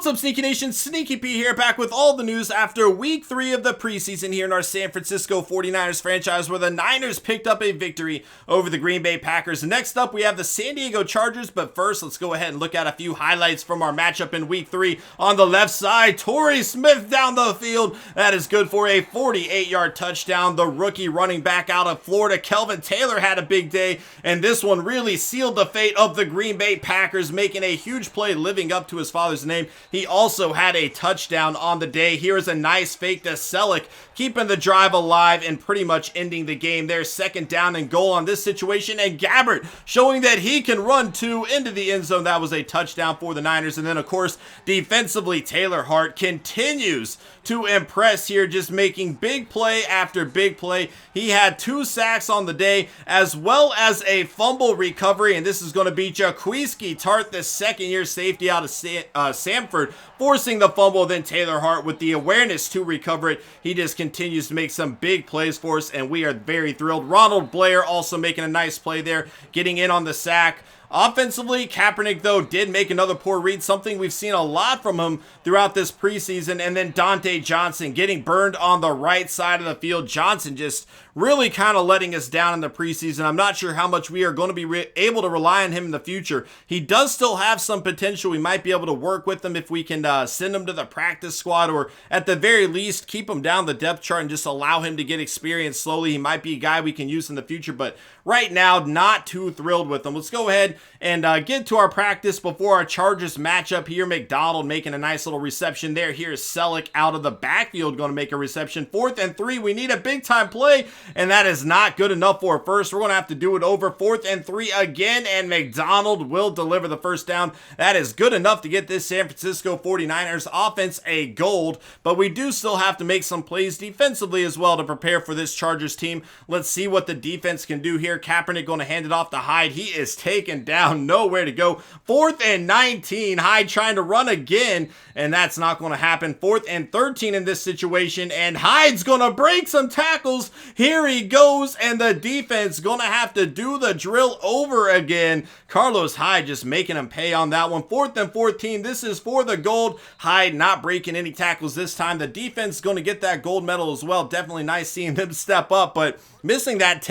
What's up, Sneaky Nation? SnEaKy here, back with all the news after week 3 of the preseason here in our San Francisco 49ers franchise, where the Niners picked up a victory over the Green Bay Packers. Next up, we have the San Diego Chargers, but first, let's go ahead and look at a few highlights from our matchup in week 3. On the left side, Torrey Smith down the field. That is good for a 48-yard touchdown. The rookie running back out of Florida, Kelvin Taylor, had a big day, and this one really sealed the fate of the Green Bay Packers, making a huge play living up to his father's name. He also had a touchdown on the day. Here's a nice fake to Selleck, keeping the drive alive and pretty much ending the game there. Second down and goal on this situation, and Gabbert showing that he can run two into the end zone. That was a touchdown for the Niners. And then, of course, defensively, Taylor Hart continues to impress here, just making big play after big play. He had 2 sacks on the day, as well as a fumble recovery, and this is going to be Jaquiski-Tartt, the second-year safety out of Samford, forcing the fumble. Then Taylor Hart with the awareness to recover it. He just continues to make some big plays for us, and we are very thrilled. Ronald Blair also making a nice play there, getting in on the sack. Offensively, Kaepernick, though, did make another poor read, something we've seen a lot from him throughout this preseason. And then Dante Johnson getting burned on the right side of the field. Johnson just really kind of letting us down in the preseason. I'm not sure how much we are going to be able to rely on him in the future. He does still have some potential. We might be able to work with him if we can send him to the practice squad, or at the very least keep him down the depth chart and just allow him to get experience slowly. He might be a guy we can use in the future, but right now, not too thrilled with him. Let's go ahead and get to our practice before our Chargers matchup here. McDonald making a nice little reception there. Here's Selleck out of the backfield going to make a reception. 4th and 3. We need a big time play, and that is not good enough for a first. We're going to have to do it over. 4th and 3 again, and McDonald will deliver the first down. That is good enough to get this San Francisco 49ers offense a gold, but we do still have to make some plays defensively as well to prepare for this Chargers team. Let's see what the defense can do here. Kaepernick going to hand it off to Hyde. He is taken down, nowhere to go. 4th and 19. Hyde trying to run again, and that's not going to happen. 4th and 13 in this situation, and Hyde's going to break some tackles. Here he goes, and the defense going to have to do the drill over again. Carlos Hyde just making him pay on that one. 4th and 14. This is for the gold. Hyde not breaking any tackles this time. The defense is going to get that gold medal as well. Definitely nice seeing them step up, but missing that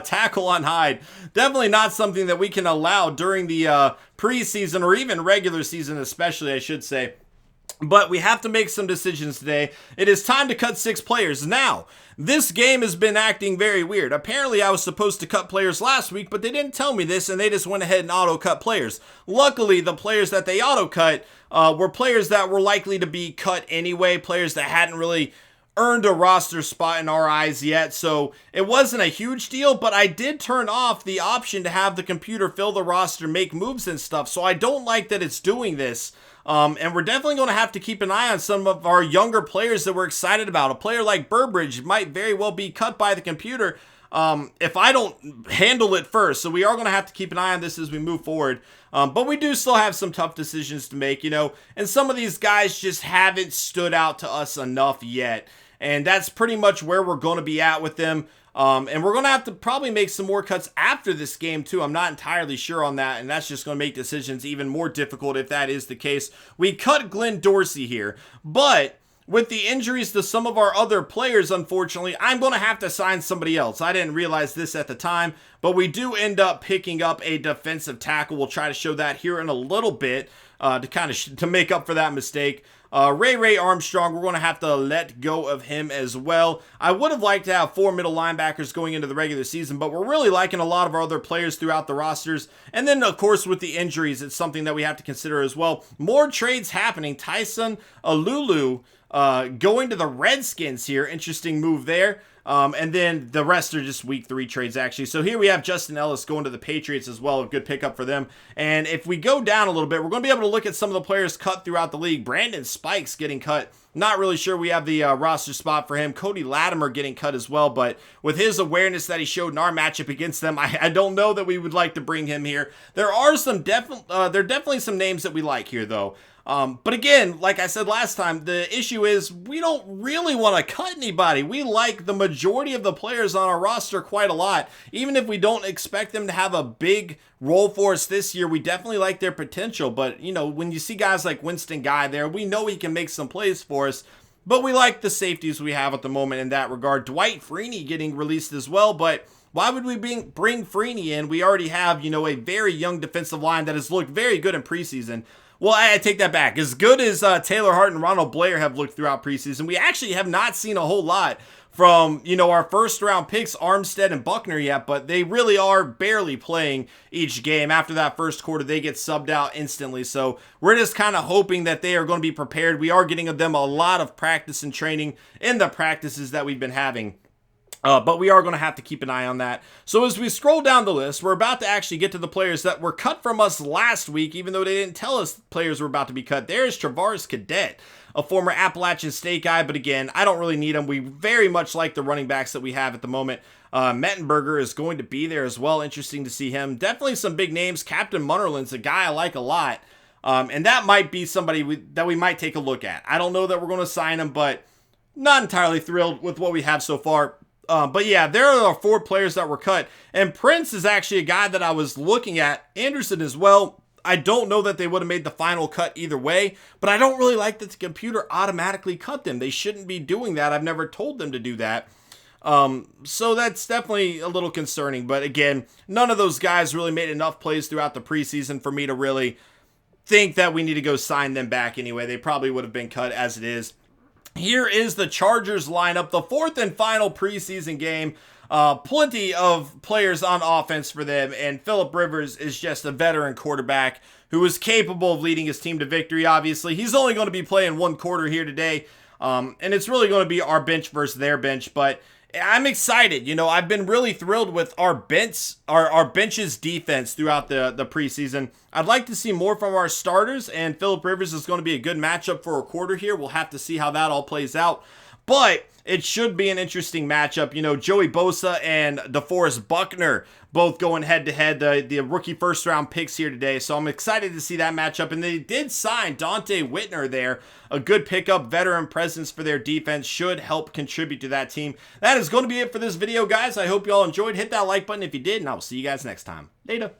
tackle on Hyde, definitely not something that we can allow during the preseason, or even regular season especially, I should say. But we have to make some decisions today. It is time to cut 6 players. Now, this game has been acting very weird. Apparently, I was supposed to cut players last week, but they didn't tell me this, and they just went ahead and auto-cut players. Luckily, the players that they auto-cut were players that were likely to be cut anyway, players that hadn't really earned a roster spot in our eyes yet, so it wasn't a huge deal. But I did turn off the option to have the computer fill the roster, make moves and stuff, so I don't like that it's doing this. And we're definitely going to have to keep an eye on some of our younger players that we're excited about. A player like Burbridge might very well be cut by the computer if I don't handle it first. So we are going to have to keep an eye on this as we move forward. But we do still have some tough decisions to make, you know, and some of these guys just haven't stood out to us enough yet. And that's pretty much where we're going to be at with them. And we're going to have to probably make some more cuts after this game too. I'm not entirely sure on that, and that's just going to make decisions even more difficult if that is the case. We cut Glenn Dorsey here, but with the injuries to some of our other players, unfortunately, I'm going to have to sign somebody else. I didn't realize this at the time, but we do end up picking up a defensive tackle. We'll try to show that here in a little bit to kind of to make up for that mistake. Ray Armstrong, we're going to have to let go of him as well. I would have liked to have 4 middle linebackers going into the regular season, but we're really liking a lot of our other players throughout the rosters. And then, of course, with the injuries, it's something that we have to consider as well. More trades happening. Tyson Alulu going to the Redskins here. Interesting move there. And then the rest are just week 3 trades, actually. So here we have Justin Ellis going to the Patriots as well. A good pickup for them. And if we go down a little bit, we're going to be able to look at some of the players cut throughout the league. Brandon Spikes getting cut. Not really sure we have the roster spot for him. Cody Latimer getting cut as well. But with his awareness that he showed in our matchup against them, I don't know that we would like to bring him here. There are some there are definitely some names that we like here, though. But again, like I said last time, the issue is we don't really want to cut anybody. We like the majority of the players on our roster quite a lot. Even if we don't expect them to have a big role for us this year, we definitely like their potential. But, you know, when you see guys like Winston Guy there, we know he can make some plays for us. But we like the safeties we have at the moment in that regard. Dwight Freeney getting released as well, but why would we bring Freeney in? We already have, you know, a very young defensive line that has looked very good in preseason. Well, I take that back. As good as Taylor Hart and Ronald Blair have looked throughout preseason, we actually have not seen a whole lot from, you know, our first round picks, Armstead and Buckner yet, but they really are barely playing each game. After that first quarter, they get subbed out instantly. So we're just kind of hoping that they are going to be prepared. We are getting them a lot of practice and training in the practices that we've been having. But we are going to have to keep an eye on that. So as we scroll down the list, we're about to actually get to the players that were cut from us last week, even though they didn't tell us players were about to be cut. There's Travaris Cadet, a former Appalachian State guy, but again, I don't really need him. We very much like the running backs that we have at the moment. Mettenberger is going to be there as well. Interesting to see him. Definitely some big names. Captain Munnerlin's a guy I like a lot. And that might be somebody that we might take a look at. I don't know that we're going to sign him, but not entirely thrilled with what we have so far. But yeah, there are 4 players that were cut. And Prince is actually a guy that I was looking at. Anderson as well. I don't know that they would have made the final cut either way, but I don't really like that the computer automatically cut them. They shouldn't be doing that. I've never told them to do that. So that's definitely a little concerning. But again, none of those guys really made enough plays throughout the preseason for me to really think that we need to go sign them back anyway. They probably would have been cut as it is. Here is the Chargers lineup, the 4th and final preseason game. Plenty of players on offense for them, and Phillip Rivers is just a veteran quarterback who is capable of leading his team to victory, obviously. He's only going to be playing 1 quarter here today, and it's really going to be our bench versus their bench, but I'm excited. You know, I've been really thrilled with our bench's defense throughout the preseason. I'd like to see more from our starters, and Phillip Rivers is going to be a good matchup for a quarter here. We'll have to see how that all plays out. But it should be an interesting matchup. You know, Joey Bosa and DeForest Buckner both going head-to-head, the rookie first-round picks here today. So I'm excited to see that matchup. And they did sign Dante Whitner there. A good pickup, veteran presence for their defense should help contribute to that team. That is going to be it for this video, guys. I hope you all enjoyed. Hit that like button if you did, and I will see you guys next time. Later.